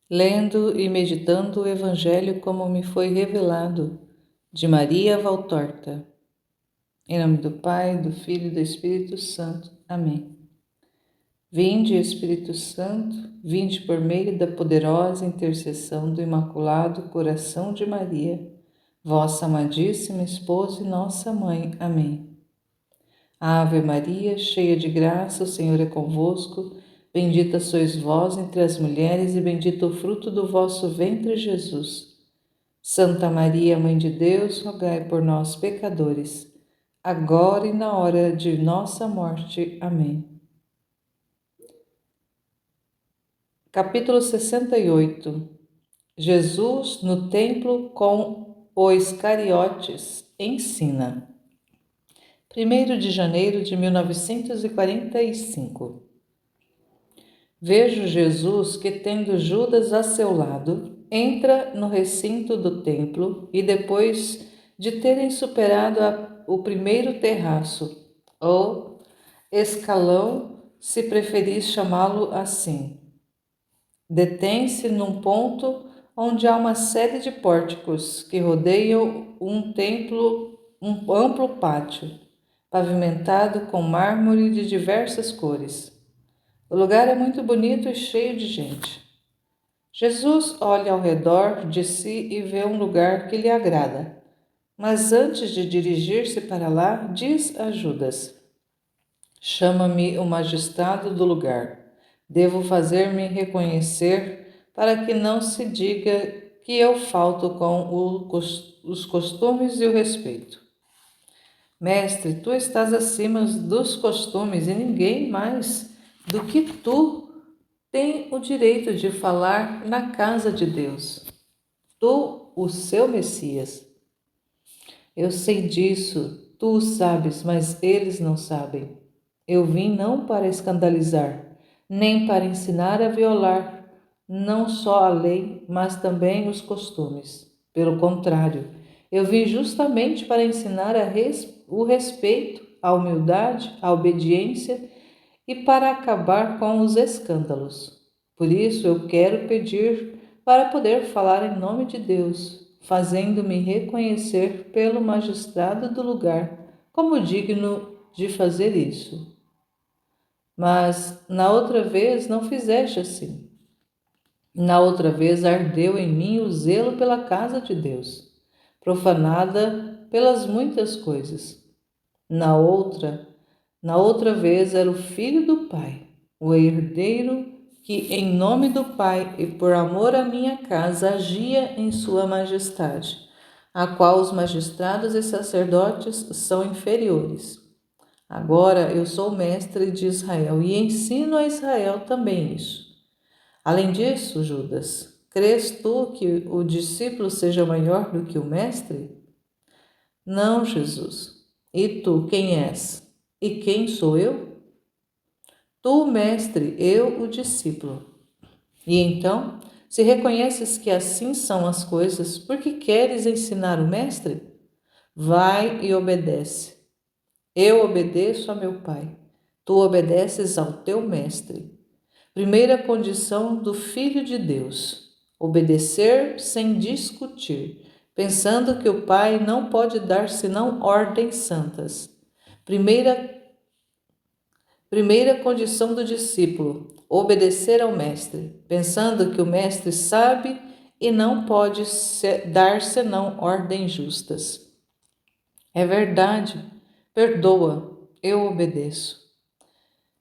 Lendo e meditando o Evangelho como me foi revelado, de Maria Valtorta. Em nome do Pai, do Filho e do Espírito Santo. Amém. Vinde, Espírito Santo, vinde por meio da poderosa intercessão do Imaculado Coração de Maria, vossa amadíssima esposa e nossa mãe. Amém. Ave Maria, cheia de graça, o Senhor é convosco. Bendita sois vós entre as mulheres e bendito o fruto do vosso ventre, Jesus. Santa Maria, Mãe de Deus, rogai por nós, pecadores, agora e na hora de nossa morte. Amém. Capítulo 68. Jesus no templo com os Iscariotes ensina. 1º de janeiro de 1945. Vejo Jesus que, tendo Judas a seu lado, entra no recinto do templo e, depois de terem superado o primeiro terraço, ou escalão, se preferis chamá-lo assim, detém-se num ponto onde há uma série de pórticos que rodeiam um amplo pátio, pavimentado com mármore de diversas cores. O lugar é muito bonito e cheio de gente. Jesus olha ao redor de si e vê um lugar que lhe agrada. Mas antes de dirigir-se para lá, diz a Judas: chama-me o magistrado do lugar. Devo fazer-me reconhecer para que não se diga que eu falto com os costumes e o respeito. Mestre, tu estás acima dos costumes e ninguém mais do que tu tem o direito de falar na casa de Deus. Tu, o seu Messias. Eu sei disso, tu o sabes, mas eles não sabem. Eu vim não para escandalizar, nem para ensinar a violar não só a lei, mas também os costumes. Pelo contrário, eu vim justamente para ensinar o respeito, a humildade, a obediência e para acabar com os escândalos. Por isso eu quero pedir para poder falar em nome de Deus, fazendo-me reconhecer pelo magistrado do lugar como digno de fazer isso. Mas na outra vez não fizeste assim. Na outra vez ardeu em mim o zelo pela casa de Deus, profanada pelas muitas coisas. Na outra vez era o filho do Pai, o herdeiro que, em nome do Pai e por amor à minha casa, agia em sua majestade, a qual os magistrados e sacerdotes são inferiores. Agora eu sou mestre de Israel e ensino a Israel também isso. Além disso, Judas, crês tu que o discípulo seja maior do que o mestre? Não, Jesus. E tu, quem és? E quem sou eu? Tu, o mestre, eu, o discípulo. E então, se reconheces que assim são as coisas, por que queres ensinar o mestre? Vai e obedece. Eu obedeço a meu Pai. Tu obedeces ao teu mestre. Primeira condição do Filho de Deus: obedecer sem discutir, pensando que o Pai não pode dar senão ordens santas. Primeira condição do discípulo: obedecer ao Mestre, pensando que o Mestre sabe e não pode dar senão ordens justas. É verdade, perdoa, eu obedeço.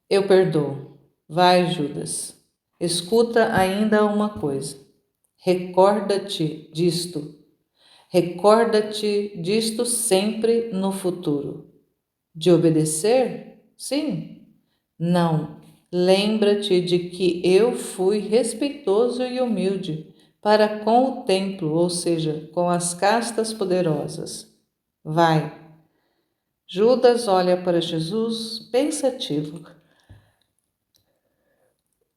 Eu perdoo. Vai, Judas. Escuta ainda uma coisa. Recorda-te disto. Recorda-te disto sempre no futuro. De obedecer? Sim. Não. Lembra-te de que eu fui respeitoso e humilde para com o templo, ou seja, com as castas poderosas. Vai. Judas olha para Jesus pensativo,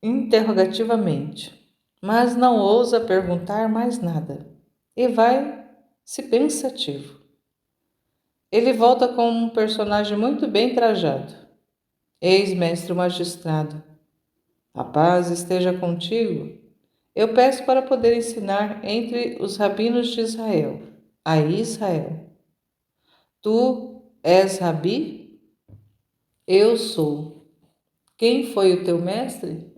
interrogativamente, mas não ousa perguntar mais nada e vai-se pensativo. Ele volta com um personagem muito bem trajado. Eis, mestre magistrado, a paz esteja contigo. Eu peço para poder ensinar entre os rabinos de Israel, a Israel. Tu és rabi? Eu sou. Quem foi o teu mestre?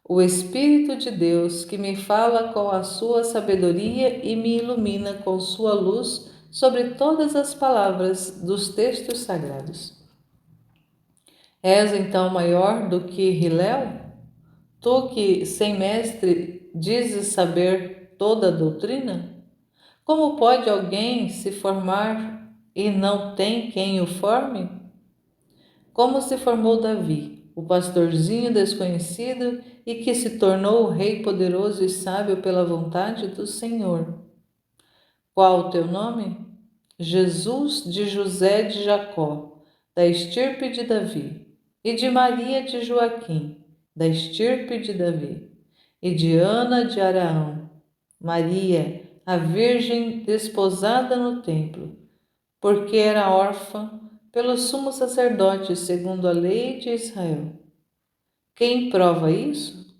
O Espírito de Deus, que me fala com a sua sabedoria e me ilumina com sua luz sobre todas as palavras dos textos sagrados. És então maior do que Hilel? Tu que, sem mestre, dizes saber toda a doutrina? Como pode alguém se formar e não tem quem o forme? Como se formou Davi, o pastorzinho desconhecido e que se tornou o rei poderoso e sábio pela vontade do Senhor. Qual o teu nome? Jesus de José de Jacó, da estirpe de Davi, e de Maria de Joaquim, da estirpe de Davi, e de Ana de Araão, Maria, a virgem desposada no templo, porque era órfã pelo sumo sacerdote segundo a lei de Israel. Quem prova isso?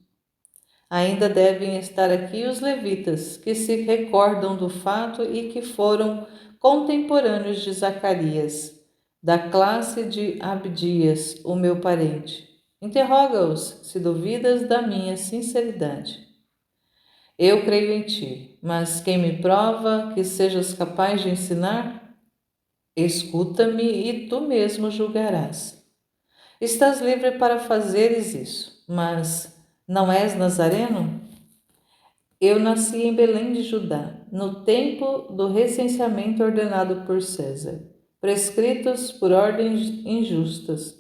Ainda devem estar aqui os levitas, que se recordam do fato e que foram contemporâneos de Zacarias, da classe de Abdias, o meu parente. Interroga-os, se duvidas da minha sinceridade. Eu creio em ti, mas quem me prova que sejas capaz de ensinar? Escuta-me e tu mesmo julgarás. Estás livre para fazeres isso, mas não és nazareno? Eu nasci em Belém de Judá, no tempo do recenseamento ordenado por César, prescritos por ordens injustas.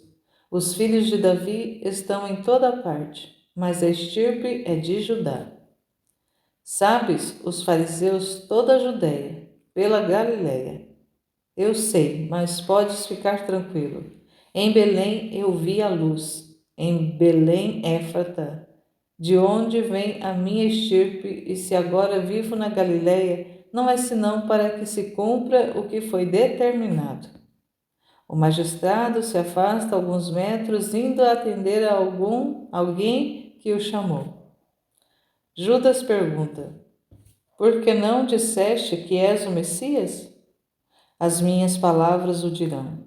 Os filhos de Davi estão em toda parte, mas a estirpe é de Judá. Sabes, os fariseus toda a Judéia, pela Galiléia. Eu sei, mas podes ficar tranquilo. Em Belém eu vi a luz, em Belém Éfrata, de onde vem a minha estirpe, e se agora vivo na Galiléia, não é senão para que se cumpra o que foi determinado. O magistrado se afasta alguns metros, indo atender a alguém que o chamou. Judas pergunta: por que não disseste que és o Messias? As minhas palavras o dirão.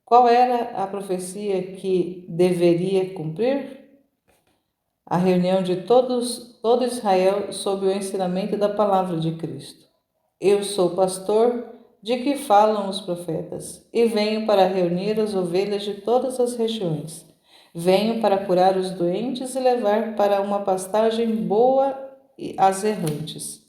Qual era a profecia que deveria cumprir? A reunião de todo Israel sob o ensinamento da palavra de Cristo. Eu sou pastor de que falam os profetas, e venho para reunir as ovelhas de todas as regiões. Venho para curar os doentes e levar para uma pastagem boa as errantes.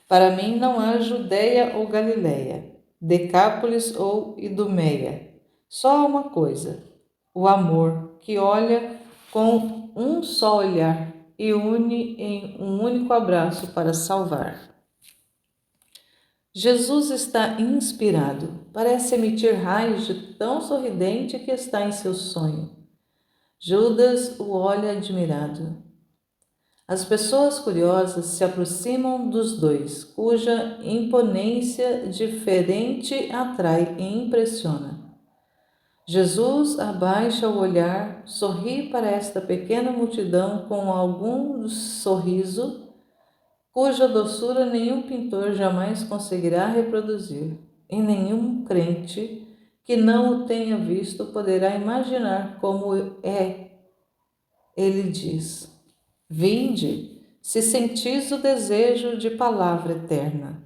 Para mim não há Judeia ou Galiléia, Decápolis ou Idumeia. Só há uma coisa, o amor, que olha com um só olhar e une em um único abraço para salvar. Jesus está inspirado, parece emitir raios de tão sorridente que está em seu sonho. Judas o olha admirado. As pessoas curiosas se aproximam dos dois, cuja imponência diferente atrai e impressiona. Jesus abaixa o olhar, sorri para esta pequena multidão com algum sorriso, cuja doçura nenhum pintor jamais conseguirá reproduzir, e nenhum crente que não o tenha visto poderá imaginar como é. Ele diz: vinde, se sentis o desejo de palavra eterna.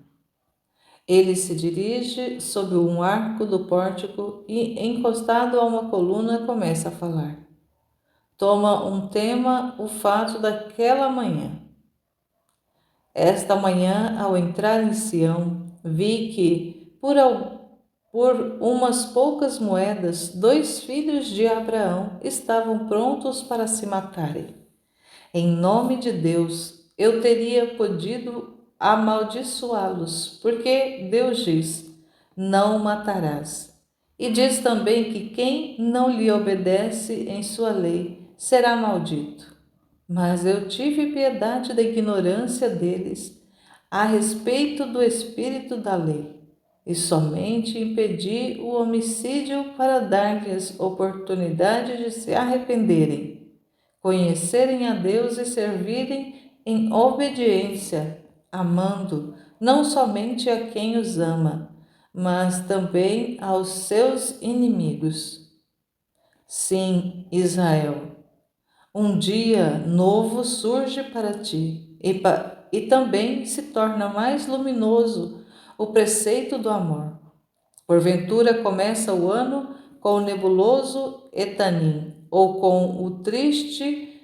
Ele se dirige sob um arco do pórtico e, encostado a uma coluna, começa a falar. Toma um tema o fato daquela manhã. Esta manhã, ao entrar em Sião, vi que, por umas poucas moedas, 2 filhos de Abraão estavam prontos para se matarem. Em nome de Deus, eu teria podido amaldiçoá-los, porque Deus diz: não matarás. E diz também que quem não lhe obedece em sua lei será maldito. Mas eu tive piedade da ignorância deles a respeito do espírito da lei, e somente impedi o homicídio para dar-lhes oportunidade de se arrependerem, conhecerem a Deus e servirem em obediência, amando não somente a quem os ama, mas também aos seus inimigos. Sim, Israel, um dia novo surge para ti e também se torna mais luminoso o preceito do amor. Porventura começa o ano com o nebuloso Etanim, ou com o triste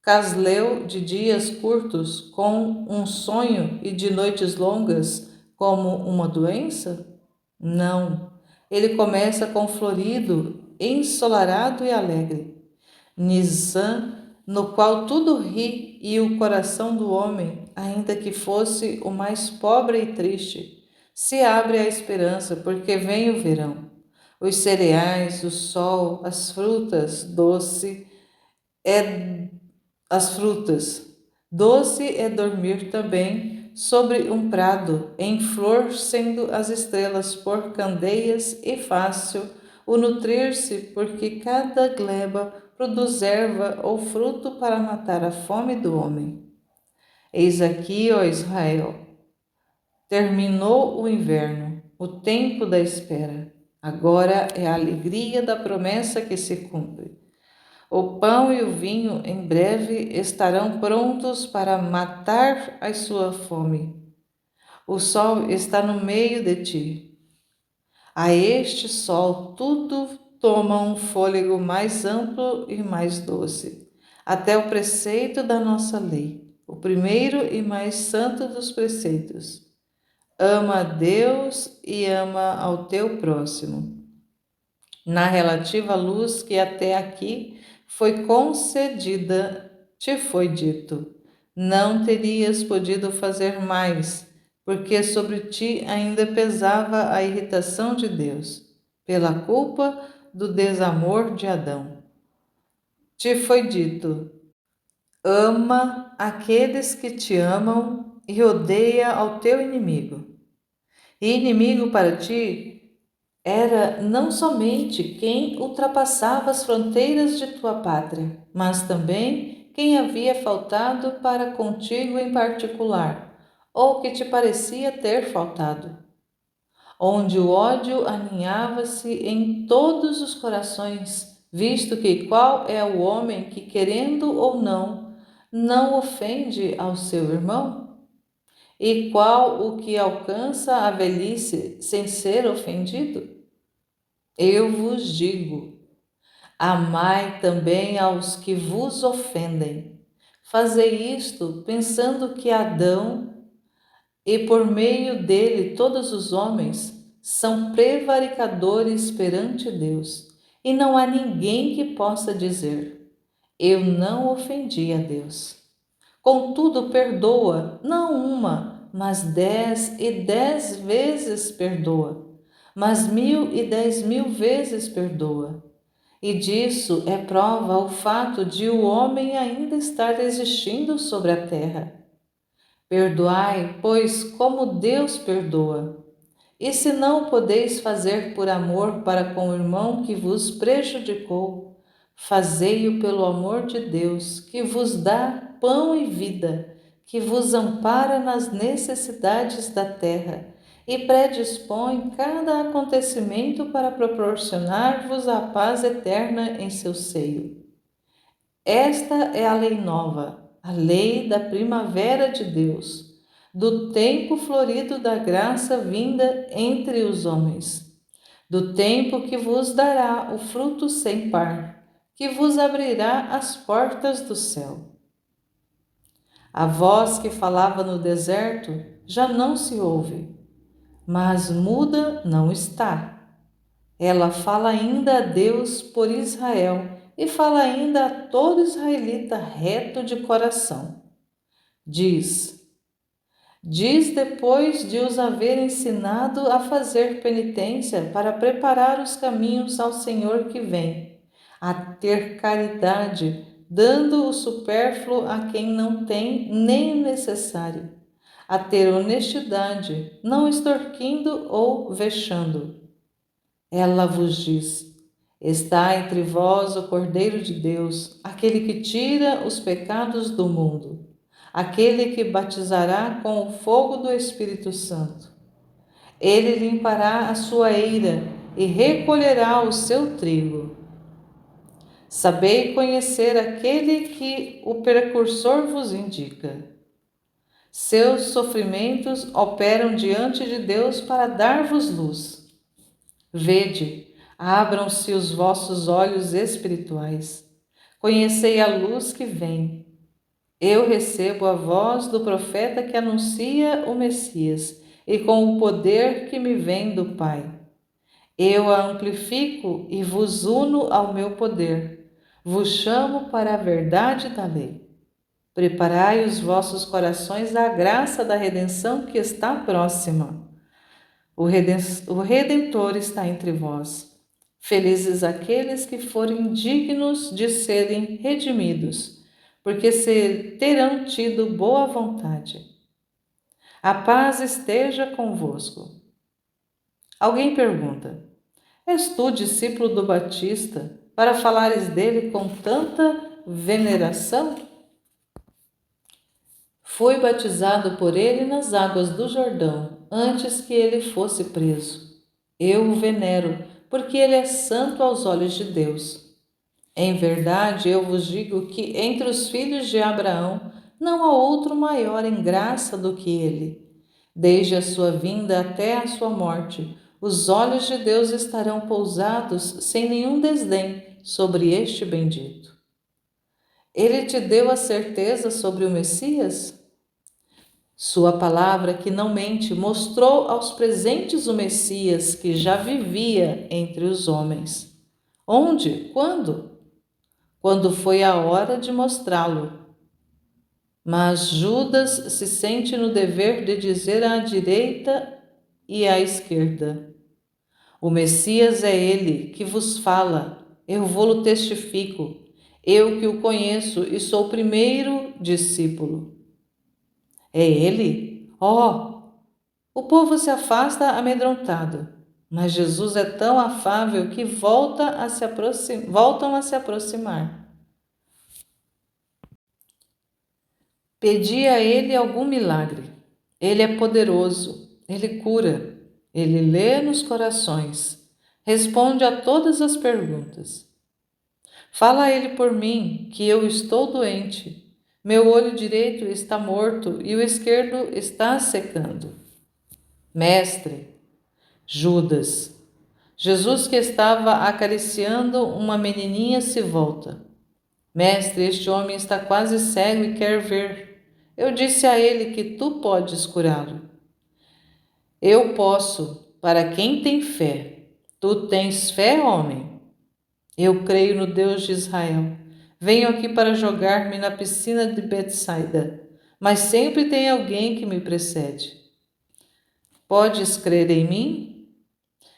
Casleu de dias curtos, com um sonho e de noites longas, como uma doença? Não. Ele começa com florido, ensolarado e alegre. Nisan, no qual tudo ri e o coração do homem, ainda que fosse o mais pobre e triste, se abre à esperança, porque vem o verão. Os cereais, o sol, as frutas, é as frutas. Doce é dormir também sobre um prado, em flor, sendo as estrelas por candeias, e fácil o nutrir-se, porque cada gleba produz erva ou fruto para matar a fome do homem. Eis aqui, ó Israel, terminou o inverno, o tempo da espera. Agora é a alegria da promessa que se cumpre. O pão e o vinho em breve estarão prontos para matar a sua fome. O sol está no meio de ti. A este sol tudo toma um fôlego mais amplo e mais doce, até o preceito da nossa lei, o primeiro e mais santo dos preceitos. Ama a Deus e ama ao teu próximo. Na relativa luz que até aqui foi concedida, te foi dito: não terias podido fazer mais, porque sobre ti ainda pesava a irritação de Deus, pela culpa do desamor de Adão. Te foi dito: ama aqueles que te amam e odeia ao teu inimigo. E inimigo para ti era não somente quem ultrapassava as fronteiras de tua pátria, mas também quem havia faltado para contigo em particular, ou que te parecia ter faltado. Onde o ódio aninhava-se em todos os corações, visto que qual é o homem que, querendo ou não, não ofende ao seu irmão? E qual o que alcança a velhice sem ser ofendido? Eu vos digo: amai também aos que vos ofendem. Fazei isto pensando que Adão, e por meio dele todos os homens, são prevaricadores perante Deus, e não há ninguém que possa dizer: eu não ofendi a Deus. Contudo, perdoa, não uma, mas 10 e 10 vezes perdoa, mas 1010 vezes perdoa. E disso é prova o fato de o homem ainda estar existindo sobre a terra. Perdoai, pois, como Deus perdoa. E se não podeis fazer por amor para com o irmão que vos prejudicou, fazei-o pelo amor de Deus, que vos dá pão e vida, que vos ampara nas necessidades da terra e predispõe cada acontecimento para proporcionar-vos a paz eterna em seu seio. Esta é a lei nova, a lei da primavera de Deus, do tempo florido da graça vinda entre os homens, do tempo que vos dará o fruto sem par, que vos abrirá as portas do céu. A voz que falava no deserto já não se ouve, mas muda não está. Ela fala ainda a Deus por Israel e fala ainda a todo israelita reto de coração. Diz depois de os haver ensinado a fazer penitência para preparar os caminhos ao Senhor que vem, a ter caridade, dando o supérfluo a quem não tem nem o necessário, a ter honestidade, não extorquindo ou vexando. Ela vos diz: está entre vós o Cordeiro de Deus, aquele que tira os pecados do mundo. aquele que batizará com o fogo do Espírito Santo. Ele limpará a sua eira e recolherá o seu trigo. Sabei conhecer aquele que o precursor vos indica. Seus sofrimentos operam diante de Deus para dar-vos luz. Vede, abram-se os vossos olhos espirituais. Conhecei a luz que vem. Eu recebo a voz do profeta que anuncia o Messias, e com o poder que me vem do Pai. Eu a amplifico e vos uno ao meu poder. Vos chamo para a verdade da lei. Preparai os vossos corações à graça da redenção que está próxima. O Redentor está entre vós. Felizes aqueles que forem dignos de serem redimidos, porque terão tido boa vontade. A paz esteja convosco. Alguém pergunta: és tu discípulo do Batista, para falares dele com tanta veneração? Fui batizado por ele nas águas do Jordão, antes que ele fosse preso. Eu o venero, porque ele é santo aos olhos de Deus. Em verdade, eu vos digo que entre os filhos de Abraão não há outro maior em graça do que ele. Desde a sua vinda até a sua morte, os olhos de Deus estarão pousados sem nenhum desdém sobre este bendito. Ele te deu a certeza sobre o Messias? Sua palavra, que não mente, mostrou aos presentes o Messias que já vivia entre os homens. Onde? Quando? Quando foi a hora de mostrá-lo. Mas Judas se sente no dever de dizer à direita e à esquerda: o Messias é ele que vos fala, eu vou-lo testifico, eu que o conheço e sou o primeiro discípulo. É ele? Oh! O povo se afasta amedrontado, mas Jesus é tão afável que voltam a se aproximar. Pedi a ele algum milagre. Ele é poderoso, ele cura, ele lê nos corações, responde a todas as perguntas. Fala a ele por mim, que eu estou doente. Meu olho direito está morto e o esquerdo está secando. Mestre, Judas. Jesus, que estava acariciando uma menininha, se volta. Mestre, este homem está quase cego e quer ver. Eu disse a ele que tu podes curá-lo. Eu posso, para quem tem fé. Tu tens fé, homem? Eu creio no Deus de Israel. Venho aqui para jogar-me na piscina de Betsaida, mas sempre tem alguém que me precede. Podes crer em mim?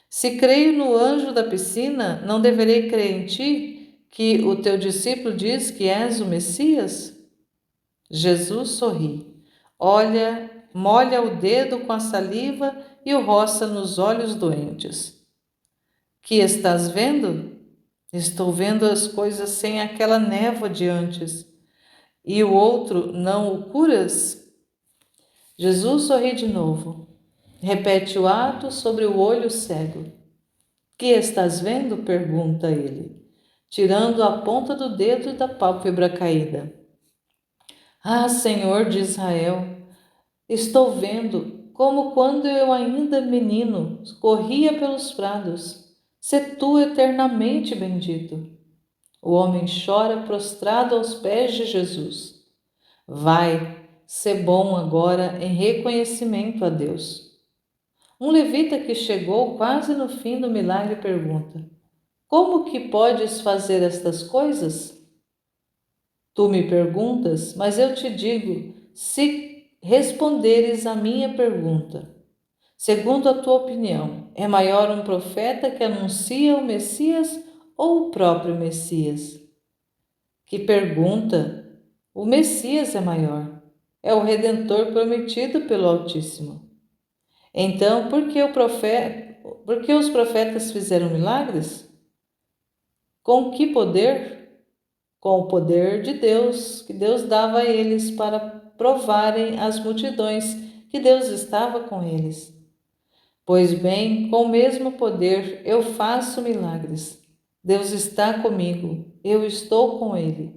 Se creio no anjo da piscina, não deverei crer em ti, que o teu discípulo diz que és o Messias? Jesus sorri, molha o dedo com a saliva e o roça nos olhos doentes. Que estás vendo? Estou vendo as coisas sem aquela névoa de antes. E o outro não o curas? Jesus sorri de novo. Repete o ato sobre o olho cego. Que estás vendo? Pergunta ele, tirando a ponta do dedo da pálpebra caída. Ah, Senhor de Israel, estou vendo como quando eu ainda menino corria pelos prados. Sê tu eternamente bendito. O homem chora prostrado aos pés de Jesus. Vai, sê bom agora em reconhecimento a Deus. Um levita que chegou quase no fim do milagre pergunta: como que podes fazer estas coisas? Tu me perguntas, mas eu te digo, se responderes à minha pergunta. Segundo a tua opinião, é maior um profeta que anuncia o Messias ou o próprio Messias? Que pergunta! O Messias é maior. É o Redentor prometido pelo Altíssimo. Então, por que os profetas fizeram milagres? Com que poder? Com o poder de Deus, que Deus dava a eles para provarem as multidões que Deus estava com eles. Pois bem, com o mesmo poder eu faço milagres. Deus está comigo, eu estou com ele.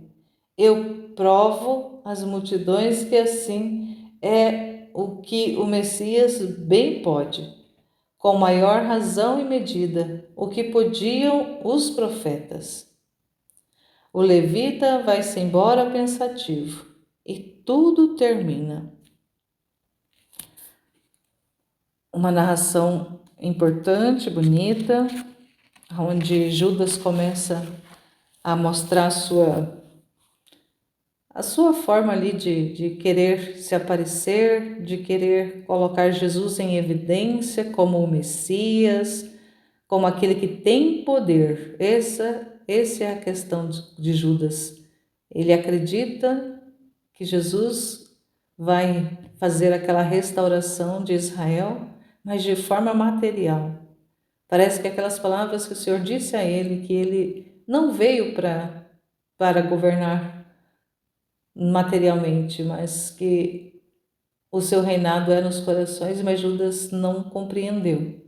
Eu provo às multidões que assim é o que o Messias bem pode, com maior razão e medida, o que podiam os profetas. O levita vai-se embora pensativo e tudo termina. Uma narração importante, bonita, onde Judas começa a mostrar a sua forma ali de querer se aparecer, de querer colocar Jesus em evidência como o Messias, como aquele que tem poder. Essa é a questão de Judas. Ele acredita que Jesus vai fazer aquela restauração de Israel, mas de forma material. Parece que aquelas palavras que o Senhor disse a ele, que ele não veio para governar materialmente, mas que o seu reinado é nos corações, mas Judas não compreendeu.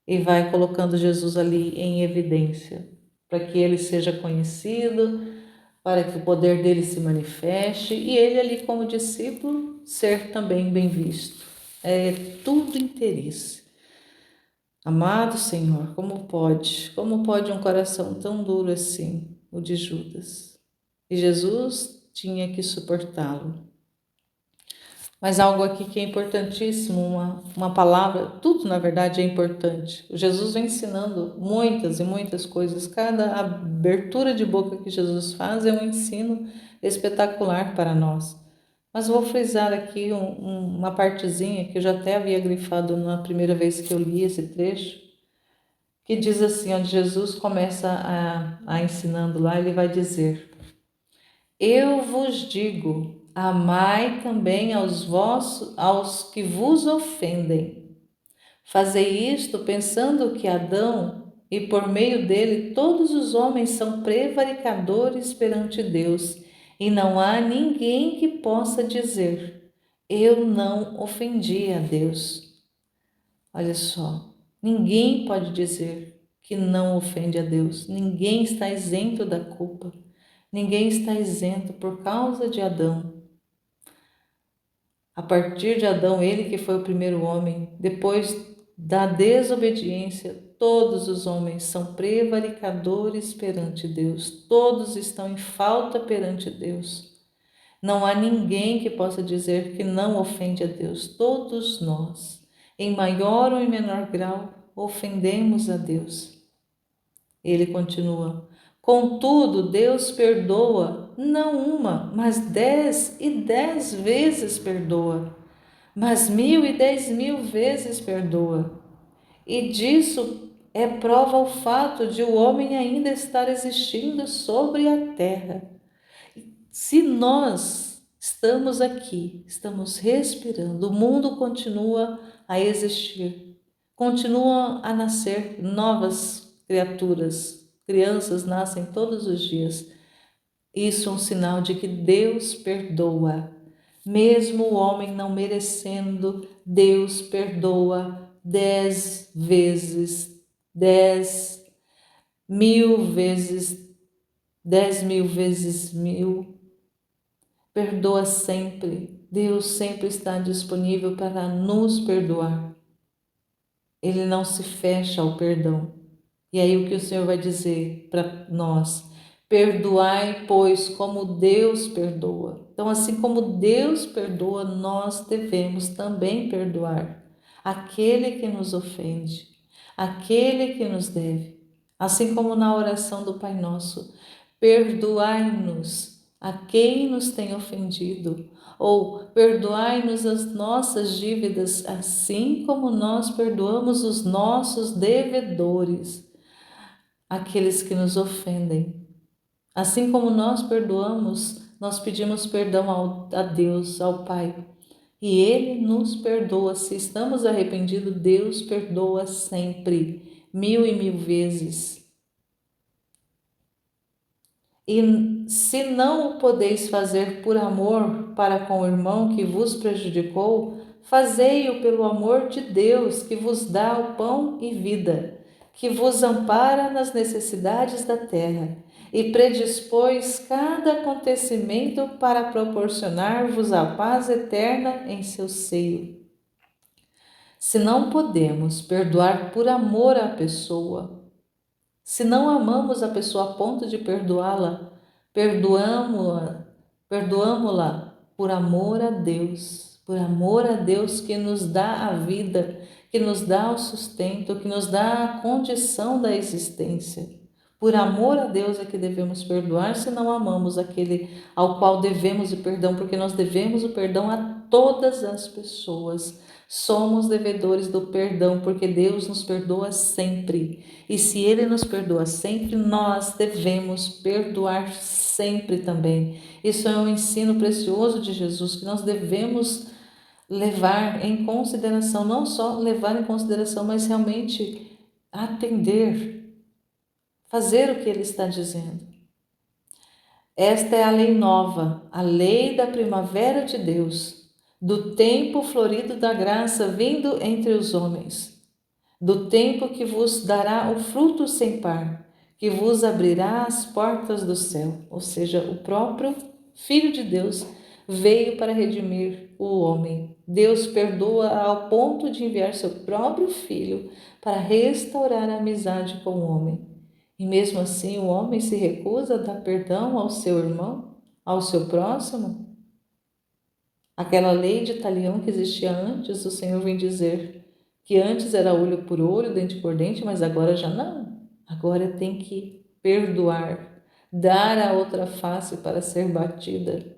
E vai colocando Jesus ali em evidência, para que ele seja conhecido, para que o poder dele se manifeste e ele ali como discípulo ser também bem visto. É tudo interesse. Amado Senhor, como pode um coração tão duro assim, o de Judas? E Jesus tinha que suportá-lo. Mas algo aqui que é importantíssimo, uma palavra, tudo na verdade é importante. Jesus vem ensinando muitas e muitas coisas. Cada abertura de boca que Jesus faz é um ensino espetacular para nós. Mas vou frisar aqui uma partezinha que eu já até havia grifado na primeira vez que eu li esse trecho, que diz assim, onde Jesus começa a ensinando lá, ele vai dizer: eu vos digo, amai também aos que vos ofendem. Fazei isto pensando que Adão, e por meio dele todos os homens são prevaricadores perante Deus, e não há ninguém que possa dizer: eu não ofendi a Deus. Olha só, ninguém pode dizer que não ofende a Deus, ninguém está isento da culpa. Ninguém está isento por causa de Adão. A partir de Adão, ele que foi o primeiro homem, depois da desobediência, todos os homens são prevaricadores perante Deus, todos estão em falta perante Deus. Não há ninguém que possa dizer que não ofende a Deus, todos nós, em maior ou em menor grau, ofendemos a Deus. Ele continua: contudo, Deus perdoa, não uma, mas 10 e 10 vezes perdoa, mas 1.010.000 vezes perdoa. E disso é prova o fato de o homem ainda estar existindo sobre a terra. Se nós estamos aqui, estamos respirando, o mundo continua a existir, continuam a nascer novas criaturas, crianças nascem todos os dias. Isso é um sinal de que Deus perdoa. Mesmo o homem não merecendo, Deus perdoa 10 vezes, 10.000 vezes, 10.000 vezes 1.000. Perdoa sempre. Deus sempre está disponível para nos perdoar. Ele não se fecha ao perdão. E aí o que o Senhor vai dizer para nós? Perdoai, pois, como Deus perdoa. Então, assim como Deus perdoa, nós devemos também perdoar aquele que nos ofende, aquele que nos deve. Assim como na oração do Pai Nosso, perdoai-nos a quem nos tem ofendido, ou perdoai-nos as nossas dívidas, assim como nós perdoamos os nossos devedores, aqueles que nos ofendem. Assim como nós perdoamos, nós pedimos perdão a Deus, ao Pai, e Ele nos perdoa. Se estamos arrependidos, Deus perdoa sempre, 1.000 e 1.000 vezes. E se não o podeis fazer por amor para com o irmão que vos prejudicou, fazei-o pelo amor de Deus, que vos dá o pão e vida, que vos ampara nas necessidades da terra, e predispôs cada acontecimento para proporcionar-vos a paz eterna em seu seio. Se não podemos perdoar por amor à pessoa, se não amamos a pessoa a ponto de perdoá-la, perdoamo-la por amor a Deus, por amor a Deus que nos dá a vida, que nos dá o sustento, que nos dá a condição da existência. Por amor a Deus é que devemos perdoar, se não amamos aquele ao qual devemos o perdão, porque nós devemos o perdão a todas as pessoas. Somos devedores do perdão, porque Deus nos perdoa sempre. E se Ele nos perdoa sempre, nós devemos perdoar sempre também. Isso é um ensino precioso de Jesus que nós devemos levar em consideração, não só levar em consideração, mas realmente atender, fazer o que Ele está dizendo. Esta é a lei nova, a lei da primavera de Deus, do tempo florido da graça vindo entre os homens, do tempo que vos dará o fruto sem par, que vos abrirá as portas do céu. Ou seja, o próprio Filho de Deus veio para redimir o homem. Deus perdoa ao ponto de enviar seu próprio Filho para restaurar a amizade com o homem. E mesmo assim o homem se recusa a dar perdão ao seu irmão, ao seu próximo. Aquela lei de talião que existia antes, o Senhor vem dizer que antes era olho por olho, dente por dente, mas agora já não. Agora tem que perdoar, dar a outra face para ser batida,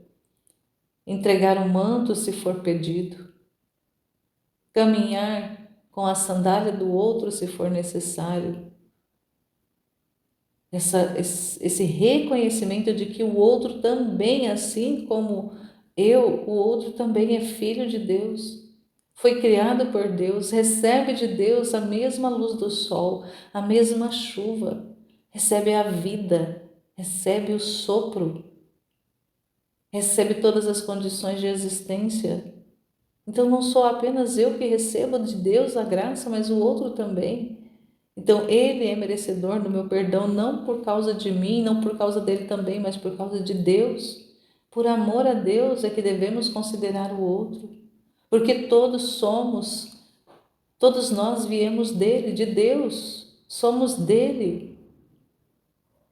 entregar o manto se for pedido, caminhar com a sandália do outro se for necessário. Esse reconhecimento de que o outro também, assim como eu, o outro também é filho de Deus, foi criado por Deus, recebe de Deus a mesma luz do sol, a mesma chuva, recebe a vida, recebe o sopro, recebe todas as condições de existência. Então não sou apenas eu que recebo de Deus a graça, mas o outro também. Então ele é merecedor do meu perdão, não por causa de mim, não por causa dele também, mas por causa de Deus. Por amor a Deus é que devemos considerar o outro, porque todos nós viemos dele, de Deus, somos dele.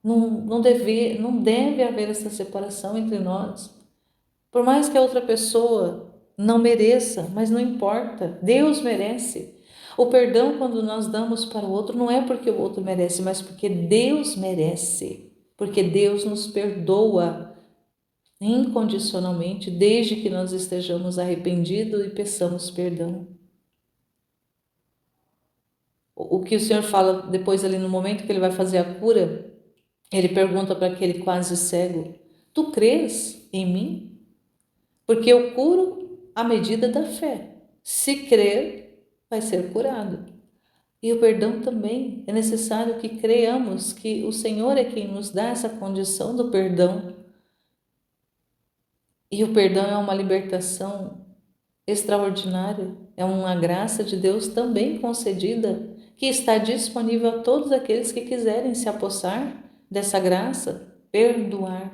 Não deve haver essa separação entre nós. Por mais que a outra pessoa não mereça, mas não importa, Deus merece. O perdão, quando nós damos para o outro, não é porque o outro merece, mas porque Deus merece. Porque Deus nos perdoa incondicionalmente, desde que nós estejamos arrependidos e peçamos perdão. O que o Senhor fala depois ali no momento que ele vai fazer a cura, ele pergunta para aquele quase cego: tu crês em mim? Porque eu curo à medida da fé. Se crer, vai ser curado. E o perdão também. É necessário que creiamos que o Senhor é quem nos dá essa condição do perdão. E o perdão é uma libertação extraordinária. É uma graça de Deus também concedida, que está disponível a todos aqueles que quiserem se apossar dessa graça. Perdoar.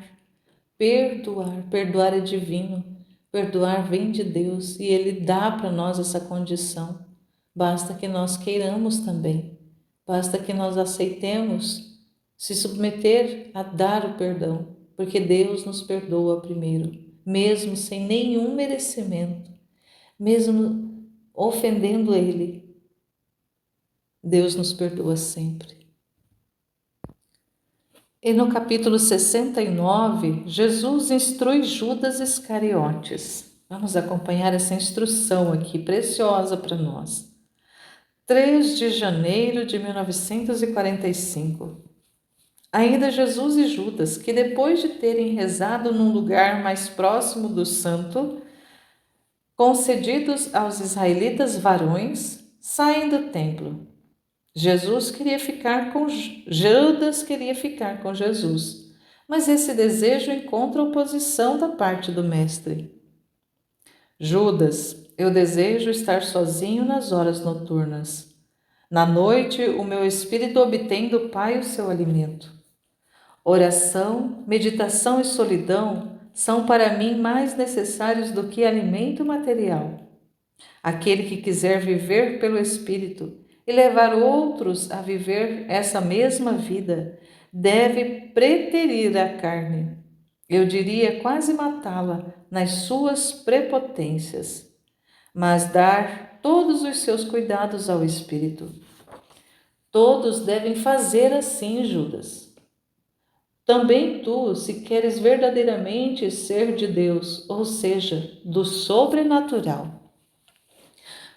Perdoar. Perdoar é divino. Perdoar vem de Deus e Ele dá para nós essa condição. Basta que nós queiramos também. Basta que nós aceitemos se submeter a dar o perdão, porque Deus nos perdoa primeiro, mesmo sem nenhum merecimento, mesmo ofendendo Ele. Deus nos perdoa sempre. E no capítulo 69, Jesus instrui Judas Iscariotes. Vamos acompanhar essa instrução aqui, preciosa para nós. 3 de janeiro de 1945. Ainda Jesus e Judas, que depois de terem rezado num lugar mais próximo do santo, concedidos aos israelitas varões, saem do templo. Judas queria ficar com Jesus, mas esse desejo encontra oposição da parte do Mestre. Judas, eu desejo estar sozinho nas horas noturnas. Na noite, o meu espírito obtém do Pai o seu alimento. Oração, meditação e solidão são para mim mais necessários do que alimento material. Aquele que quiser viver pelo Espírito e levar outros a viver essa mesma vida, deve preterir a carne. Eu diria quase matá-la nas suas prepotências, mas dar todos os seus cuidados ao Espírito. Todos devem fazer assim, Judas. Também tu, se queres verdadeiramente ser de Deus, ou seja, do sobrenatural.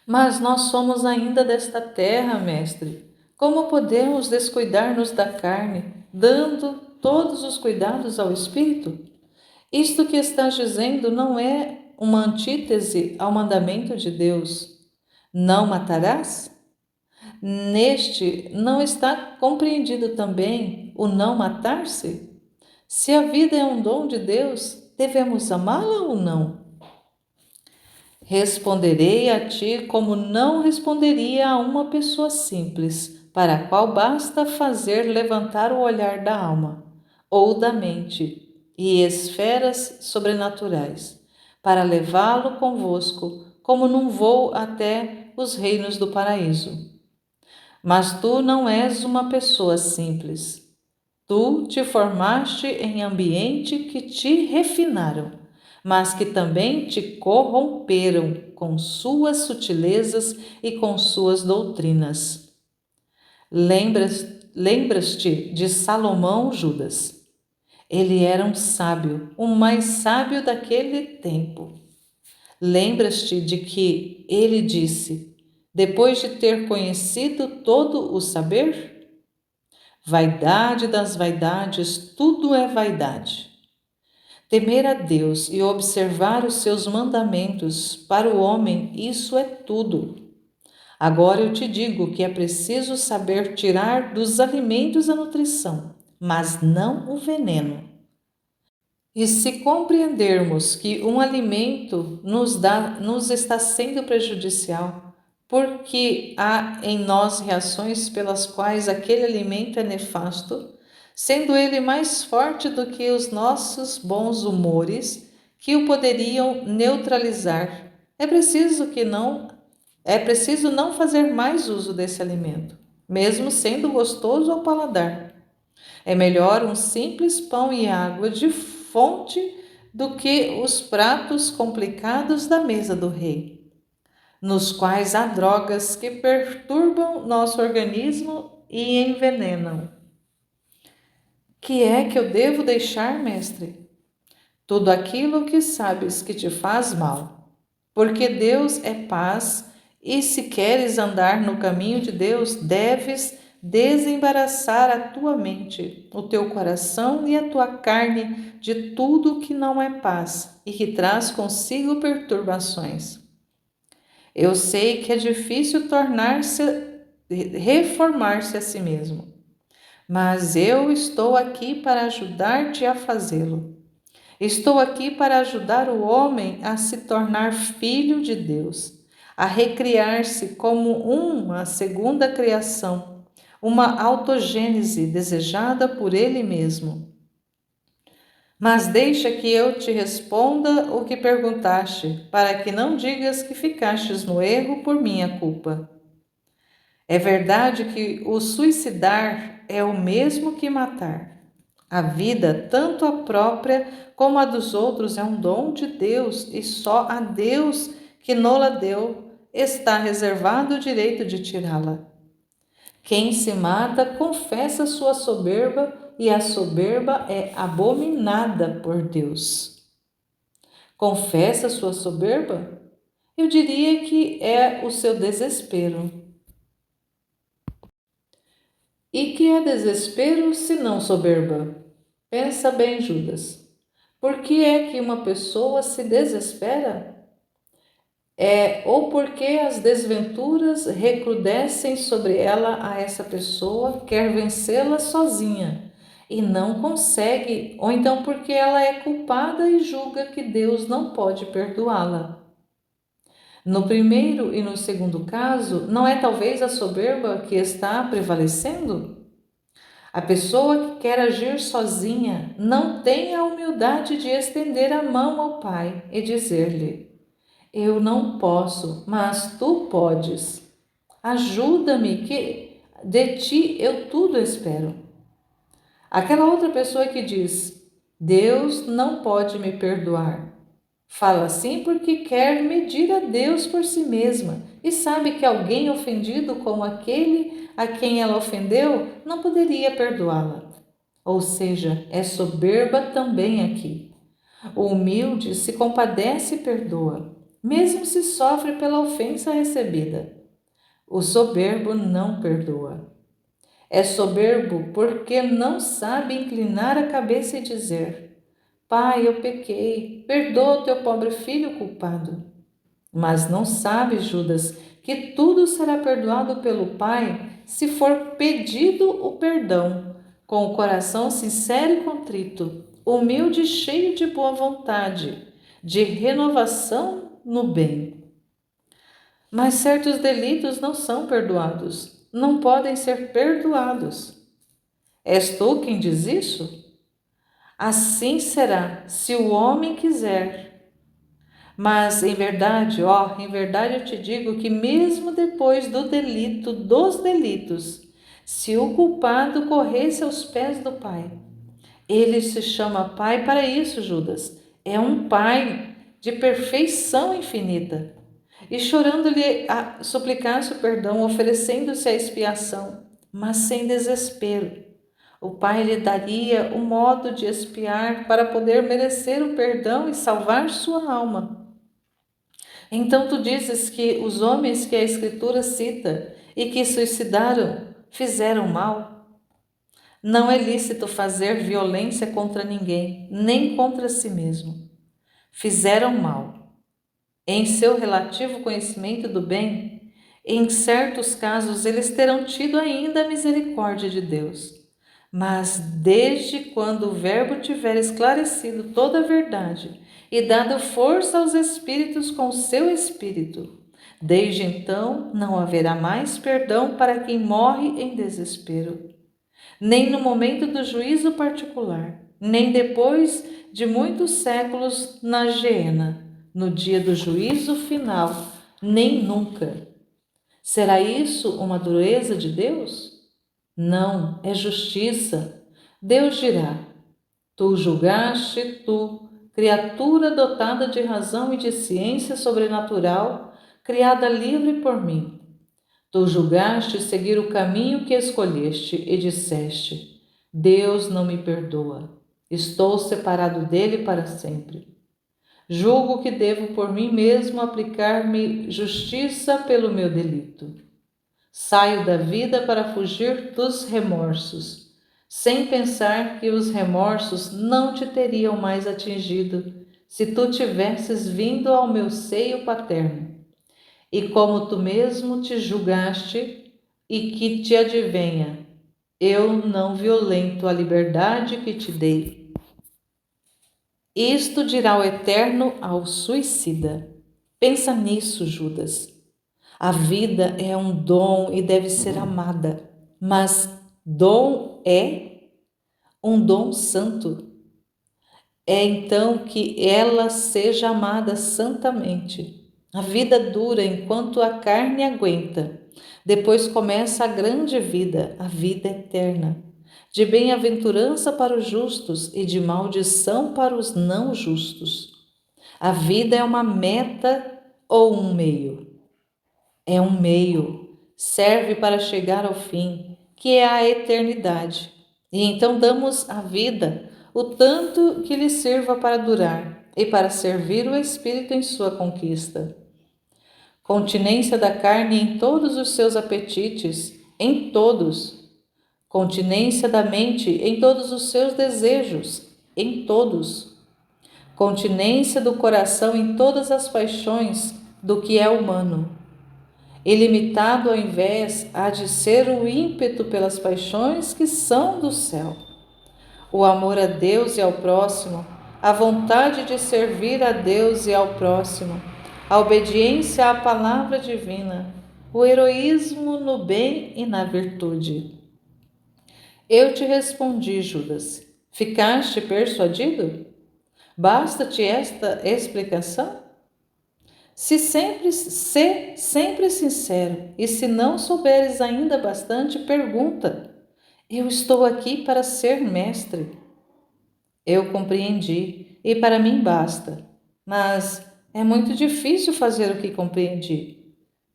Mas nós somos ainda desta terra, mestre. Como podemos descuidar-nos da carne, dando todos os cuidados ao Espírito? Isto que estás dizendo não é uma antítese ao mandamento de Deus. Não matarás? Neste não está compreendido também o não matar-se? Se a vida é um dom de Deus, devemos amá-la ou não? Responderei a ti como não responderia a uma pessoa simples, para a qual basta fazer levantar o olhar da alma ou da mente e esferas sobrenaturais, para levá-lo convosco como num voo até os reinos do paraíso. Mas tu não és uma pessoa simples. Tu te formaste em ambiente que te refinaram, mas que também te corromperam com suas sutilezas e com suas doutrinas. Lembras-te de Salomão, Judas? Ele era um sábio, o mais sábio daquele tempo. Lembras-te de que ele disse, depois de ter conhecido todo o saber? Vaidade das vaidades, tudo é vaidade. Temer a Deus e observar os seus mandamentos, para o homem isso é tudo. Agora eu te digo que é preciso saber tirar dos alimentos a nutrição, mas não o veneno. E se compreendermos que um alimento nos está sendo prejudicial, porque há em nós reações pelas quais aquele alimento é nefasto, sendo ele mais forte do que os nossos bons humores, que o poderiam neutralizar, é preciso não fazer mais uso desse alimento, mesmo sendo gostoso ao paladar. É melhor um simples pão e água de fonte do que os pratos complicados da mesa do rei, nos quais há drogas que perturbam nosso organismo e envenenam. Que é que eu devo deixar, mestre? Tudo aquilo que sabes que te faz mal, porque Deus é paz e se queres andar no caminho de Deus, deves desembaraçar a tua mente, o teu coração e a tua carne de tudo que não é paz e que traz consigo perturbações. Eu sei que é difícil reformar-se a si mesmo, mas eu estou aqui para ajudar-te a fazê-lo. Estou aqui para ajudar o homem a se tornar filho de Deus, a recriar-se como uma segunda criação, uma autogênese desejada por ele mesmo. Mas deixa que eu te responda o que perguntaste, para que não digas que ficastes no erro por minha culpa. É verdade que o suicidar é o mesmo que matar. A vida, tanto a própria como a dos outros, é um dom de Deus e só a Deus que nola deu está reservado o direito de tirá-la. Quem se mata confessa sua soberba e a soberba é abominada por Deus. Confessa sua soberba? Eu diria que é o seu desespero. E que é desespero se não soberba? Pensa bem, Judas. Por que é que uma pessoa se desespera? É ou porque as desventuras recrudescem sobre ela a essa pessoa, quer vencê-la sozinha, e não consegue, ou então porque ela é culpada e julga que Deus não pode perdoá-la. No primeiro e no segundo caso, não é talvez a soberba que está prevalecendo? A pessoa que quer agir sozinha não tem a humildade de estender a mão ao Pai e dizer-lhe: Eu não posso, mas tu podes. Ajuda-me, que de ti eu tudo espero. Aquela outra pessoa que diz: Deus não pode me perdoar. Fala assim porque quer medir a Deus por si mesma e sabe que alguém ofendido como aquele a quem ela ofendeu não poderia perdoá-la. Ou seja, é soberba também aqui. O humilde se compadece e perdoa, mesmo se sofre pela ofensa recebida. O soberbo não perdoa. É soberbo porque não sabe inclinar a cabeça e dizer: Pai, eu pequei, perdoa o teu pobre filho culpado. Mas não sabe, Judas, que tudo será perdoado pelo Pai se for pedido o perdão, com o coração sincero e contrito, humilde e cheio de boa vontade, de renovação no bem. Mas certos delitos não são perdoados, não podem ser perdoados. És tu quem diz isso? Assim será, se o homem quiser. Mas em verdade eu te digo que mesmo depois do delito, dos delitos, se o culpado corresse aos pés do Pai, ele se chama Pai para isso, Judas. É um Pai de perfeição infinita. E chorando-lhe suplicasse o perdão, oferecendo-se a expiação, mas sem desespero. O Pai lhe daria o modo de expiar para poder merecer o perdão e salvar sua alma. Então tu dizes que os homens que a Escritura cita e que suicidaram fizeram mal? Não é lícito fazer violência contra ninguém, nem contra si mesmo. Fizeram mal. Em seu relativo conhecimento do bem, em certos casos eles terão tido ainda a misericórdia de Deus. Mas desde quando o Verbo tiver esclarecido toda a verdade e dado força aos espíritos com o seu espírito, desde então não haverá mais perdão para quem morre em desespero, nem no momento do juízo particular, nem depois de muitos séculos na geena, no dia do juízo final, nem nunca. Será isso uma dureza de Deus? Não, é justiça. Deus dirá: Tu julgaste, tu, criatura dotada de razão e de ciência sobrenatural, criada livre por mim. Tu julgaste seguir o caminho que escolheste e disseste: Deus não me perdoa. Estou separado dele para sempre. Julgo que devo por mim mesmo aplicar-me justiça pelo meu delito. Saio da vida para fugir dos remorsos, sem pensar que os remorsos não te teriam mais atingido se tu tivesses vindo ao meu seio paterno. E como tu mesmo te julgaste, e que te advenha, eu não violento a liberdade que te dei. Isto dirá o Eterno ao suicida. Pensa nisso, Judas. A vida é um dom e deve ser amada, mas dom é um dom santo. É então que ela seja amada santamente. A vida dura enquanto a carne aguenta. Depois começa a grande vida, a vida eterna, de bem-aventurança para os justos e de maldição para os não justos. A vida é uma meta ou um meio? É um meio, serve para chegar ao fim, que é a eternidade. E então damos à vida o tanto que lhe sirva para durar e para servir o Espírito em sua conquista. Continência da carne em todos os seus apetites, em todos. Continência da mente em todos os seus desejos, em todos. Continência do coração em todas as paixões do que é humano. Ilimitado ao invés há de ser o ímpeto pelas paixões que são do céu. o amor a Deus e ao próximo, a vontade de servir a Deus e ao próximo, a obediência à palavra divina, o heroísmo no bem e na virtude. Eu te respondi, Judas, ficaste persuadido? Basta-te esta explicação? Se sempre sincero, e se não souberes ainda bastante, pergunta. Eu estou aqui para ser mestre. Eu compreendi, e para mim basta. Mas é muito difícil fazer o que compreendi.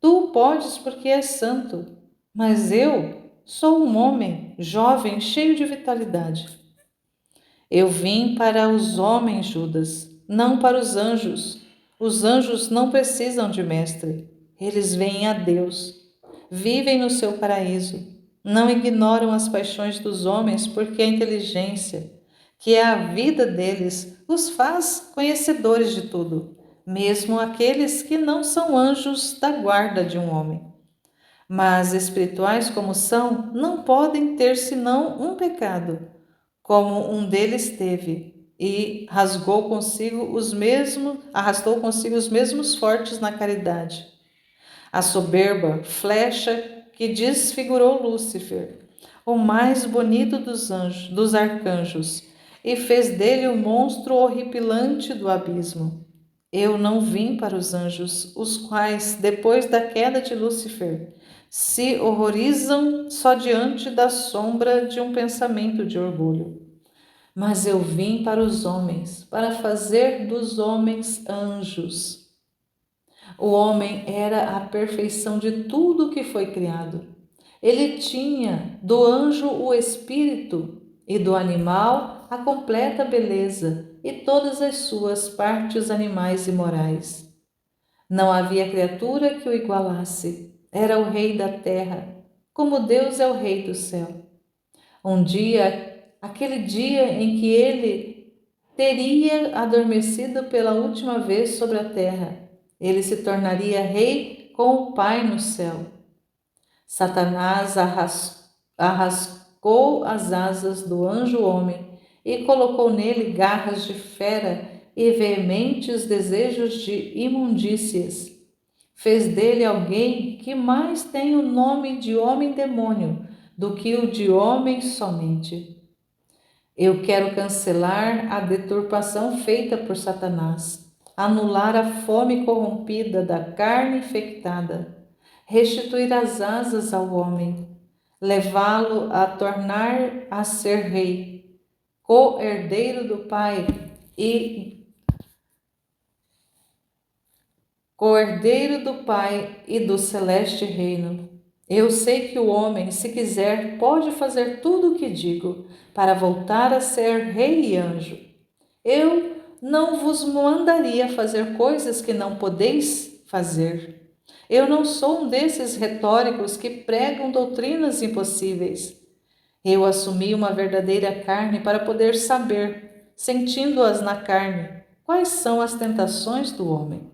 Tu podes porque és santo, mas eu sou um homem jovem, cheio de vitalidade. Eu vim para os homens, Judas, não para os anjos. Os anjos não precisam de mestre. Eles vêm a Deus. Vivem no seu paraíso. Não ignoram as paixões dos homens, porque a inteligência, que é a vida deles, os faz conhecedores de tudo, mesmo aqueles que não são anjos da guarda de um homem. Mas espirituais como são, não podem ter senão um pecado, como um deles teve, e arrastou consigo os mesmos fortes na caridade. A soberba flecha que desfigurou Lúcifer, o mais bonito dos arcanjos, e fez dele o monstro horripilante do abismo. Eu não vim para os anjos, os quais, depois da queda de Lúcifer, se horrorizam só diante da sombra de um pensamento de orgulho. Mas eu vim para os homens, para fazer dos homens anjos. O homem era a perfeição de tudo que foi criado. Ele tinha do anjo o espírito e do animal a completa beleza e todas as suas partes animais e morais. Não havia criatura que o igualasse. Era o rei da terra, como Deus é o rei do céu. Um dia, aquele dia em que ele teria adormecido pela última vez sobre a terra, ele se tornaria rei com o Pai no céu. Satanás arrascou as asas do anjo homem e colocou nele garras de fera e veementes desejos de imundícias. Fez dele alguém que mais tem o nome de homem-demônio do que o de homem somente. Eu quero cancelar a deturpação feita por Satanás, anular a fome corrompida da carne infectada, restituir as asas ao homem, levá-lo a tornar a ser rei, co-herdeiro do Pai e do celeste reino. Eu sei que o homem, se quiser, pode fazer tudo o que digo, para voltar a ser rei e anjo. Eu não vos mandaria fazer coisas que não podeis fazer. Eu não sou um desses retóricos que pregam doutrinas impossíveis. Eu assumi uma verdadeira carne para poder saber, sentindo-as na carne, quais são as tentações do homem.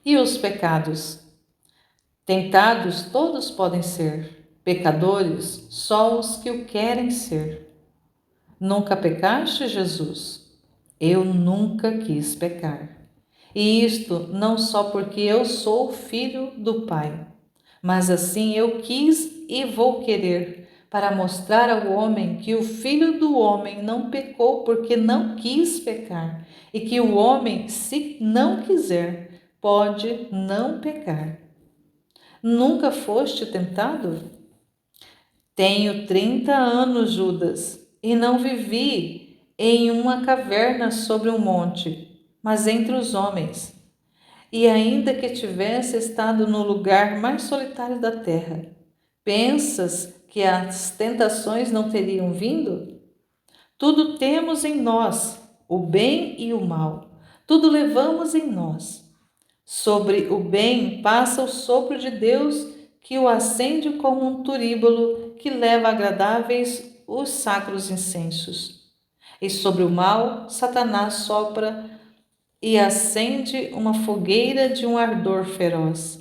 E os pecados? Tentados todos podem ser, pecadores só os que o querem ser. Nunca pecaste, Jesus? Eu nunca quis pecar. E isto não só porque eu sou filho do Pai, mas assim eu quis e vou querer, para mostrar ao homem que o Filho do Homem não pecou porque não quis pecar, e que o homem, se não quiser, pode não pecar. Nunca foste tentado? Tenho 30 anos, Judas, e não vivi em uma caverna sobre um monte, mas entre os homens. E ainda que tivesse estado no lugar mais solitário da terra, pensas que as tentações não teriam vindo? Tudo temos em nós, o bem e o mal. Tudo levamos em nós. Sobre o bem passa o sopro de Deus, que o acende como um turíbulo que leva agradáveis os sacros incensos. E sobre o mal, Satanás sopra e acende uma fogueira de um ardor feroz.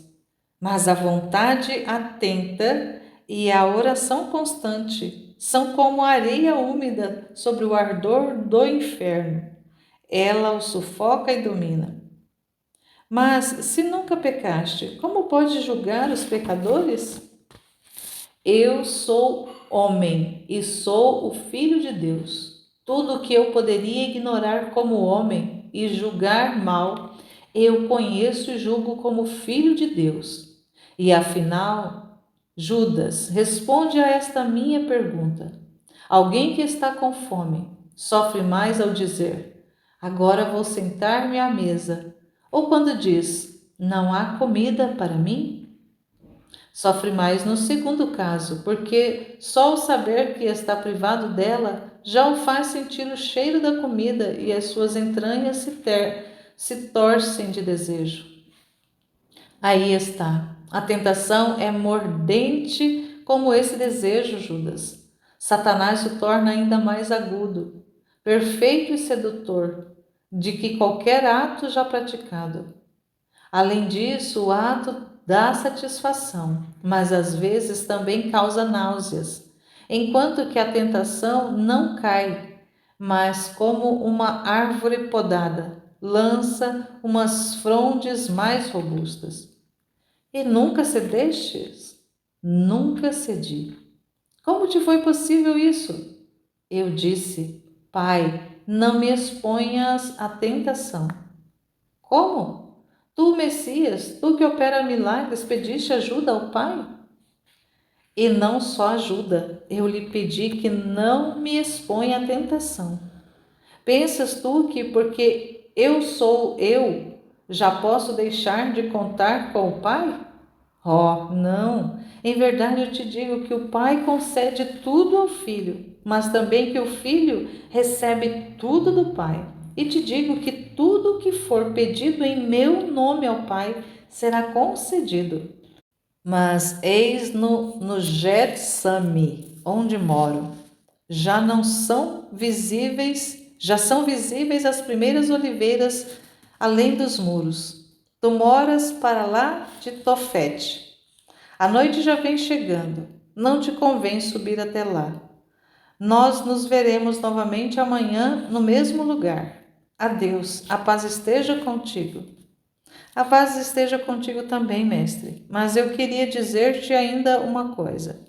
Mas a vontade atenta e a oração constante são como a areia úmida sobre o ardor do inferno. Ela o sufoca e domina. Mas se nunca pecaste, como podes julgar os pecadores? Eu sou homem e sou o Filho de Deus. Tudo o que eu poderia ignorar como homem e julgar mal, eu conheço e julgo como Filho de Deus. E afinal, Judas, responde a esta minha pergunta. Alguém que está com fome sofre mais ao dizer: agora vou sentar-me à mesa, ou quando diz: não há comida para mim? Sofre mais no segundo caso, porque só o saber que está privado dela já o faz sentir o cheiro da comida e as suas entranhas se torcem de desejo. Aí está. A tentação é mordente como esse desejo, Judas. Satanás o torna ainda mais agudo, perfeito e sedutor, de que qualquer ato já praticado. Além disso, o ato dá satisfação, mas às vezes também causa náuseas, enquanto que a tentação não cai, mas como uma árvore podada, lança umas frondes mais robustas. E nunca cedestes? Nunca cedi. Como te foi possível isso? Eu disse: Pai, não me exponhas à tentação. Como? Tu, Messias, tu que opera milagres, pediste ajuda ao Pai? E não só ajuda, eu lhe pedi que não me exponha à tentação. Pensas tu que porque eu sou eu, já posso deixar de contar com o Pai? Oh, não! Em verdade eu te digo que o Pai concede tudo ao Filho, mas também que o Filho recebe tudo do Pai. E te digo que tudo o que for pedido em meu nome ao Pai será concedido. Mas eis no Getsame, onde moro, já são visíveis as primeiras oliveiras além dos muros. Tu moras para lá de Tofete. A noite já vem chegando, não te convém subir até lá. Nós nos veremos novamente amanhã no mesmo lugar. Adeus, a paz esteja contigo. A paz esteja contigo também, mestre, mas eu queria dizer-te ainda uma coisa.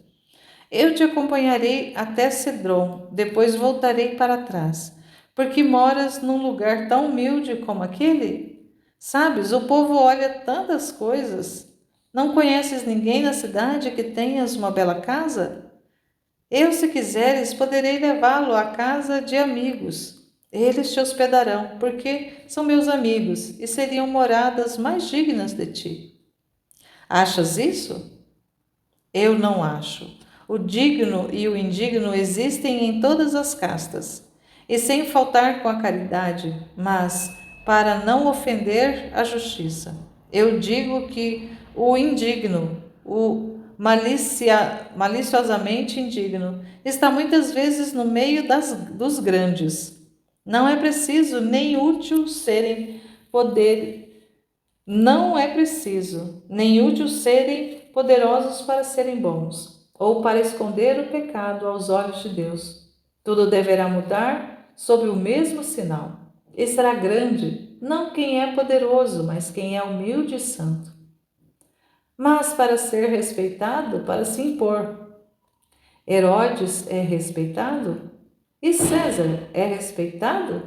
Eu te acompanharei até Cedron, depois voltarei para trás, porque moras num lugar tão humilde como aquele? Sabes, o povo olha tantas coisas. Não conheces ninguém na cidade que tenhas uma bela casa? Eu, se quiseres, poderei levá-lo à casa de amigos. Eles te hospedarão, porque são meus amigos e seriam moradas mais dignas de ti. Achas isso? Eu não acho. O digno e o indigno existem em todas as castas, e sem faltar com a caridade, mas para não ofender a justiça. Eu digo que o indigno, maliciosamente indigno, está muitas vezes no meio dos grandes. Não é preciso nem útil serem poder, não é preciso nem útil serem poderosos para serem bons, ou para esconder o pecado aos olhos de Deus. Tudo deverá mudar sob o mesmo sinal. E será grande, não quem é poderoso, mas quem é humilde e santo. Mas para ser respeitado, para se impor. Herodes é respeitado? E César é respeitado?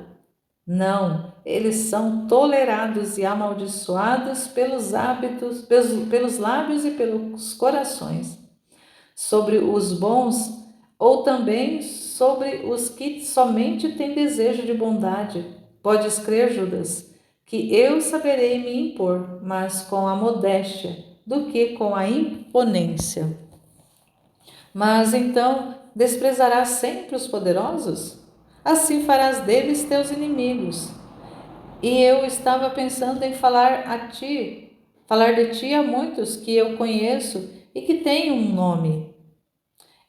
Não, eles são tolerados e amaldiçoados pelos hábitos, pelos lábios e pelos corações. Sobre os bons, ou também sobre os que somente têm desejo de bondade. Podes crer, Judas, que eu saberei me impor, mas com a modéstia, do que com a imponência. Mas então desprezarás sempre os poderosos? Assim farás deles teus inimigos. E eu estava pensando em falar de ti a muitos que eu conheço e que têm um nome.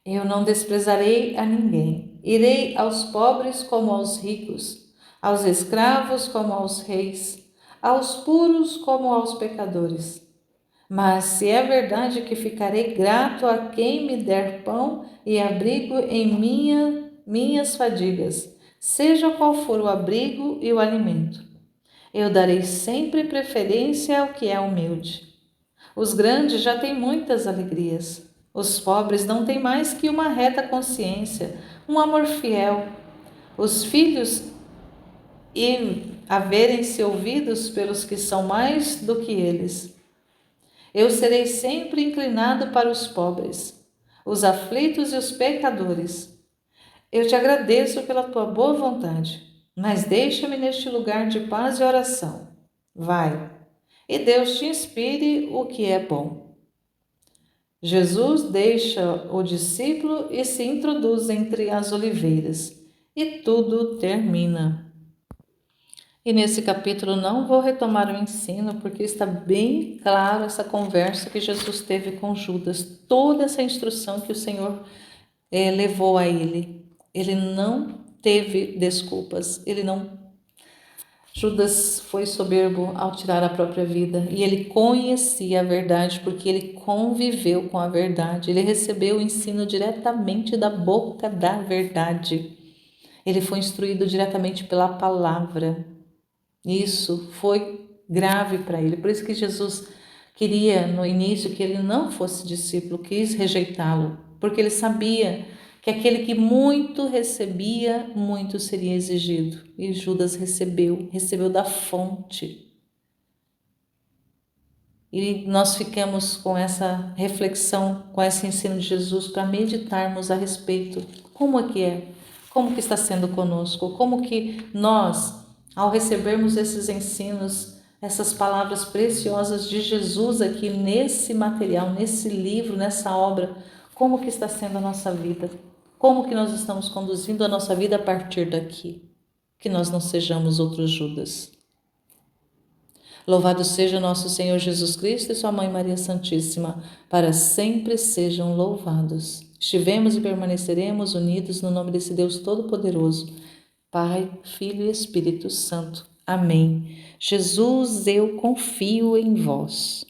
Eu não desprezarei a ninguém. Irei aos pobres como aos ricos, aos escravos como aos reis, aos puros como aos pecadores. Mas se é verdade que ficarei grato a quem me der pão e abrigo em minhas fadigas, seja qual for o abrigo e o alimento. Eu darei sempre preferência ao que é humilde. Os grandes já têm muitas alegrias. Os pobres não têm mais que uma reta consciência, um amor fiel. Os filhos e haverem-se ouvidos pelos que são mais do que eles. Eu serei sempre inclinado para os pobres, os aflitos e os pecadores. Eu te agradeço pela tua boa vontade, mas deixa-me neste lugar de paz e oração. Vai, e Deus te inspire o que é bom. Jesus deixa o discípulo e se introduz entre as oliveiras, e tudo termina. E nesse capítulo não vou retomar o ensino, porque está bem claro essa conversa que Jesus teve com Judas, toda essa instrução que o Senhor levou a ele. Ele não teve desculpas, Judas foi soberbo ao tirar a própria vida, e ele conhecia a verdade porque ele conviveu com a verdade, ele recebeu o ensino diretamente da boca da verdade. Ele foi instruído diretamente pela palavra. Isso foi grave para ele. Por isso que Jesus queria no início que ele não fosse discípulo, quis rejeitá-lo, porque ele sabia que aquele que muito recebia, muito seria exigido. E Judas recebeu da fonte. E nós ficamos com essa reflexão, com esse ensino de Jesus para meditarmos a respeito. Como é que é? Como que está sendo conosco? Como que nós, ao recebermos esses ensinos, essas palavras preciosas de Jesus aqui nesse material, nesse livro, nessa obra, como que está sendo a nossa vida? Como que nós estamos conduzindo a nossa vida a partir daqui? Que nós não sejamos outros Judas. Louvado seja nosso Senhor Jesus Cristo e sua Mãe Maria Santíssima, para sempre sejam louvados. Estivemos e permaneceremos unidos no nome desse Deus Todo-Poderoso, Pai, Filho e Espírito Santo. Amém. Jesus, eu confio em vós.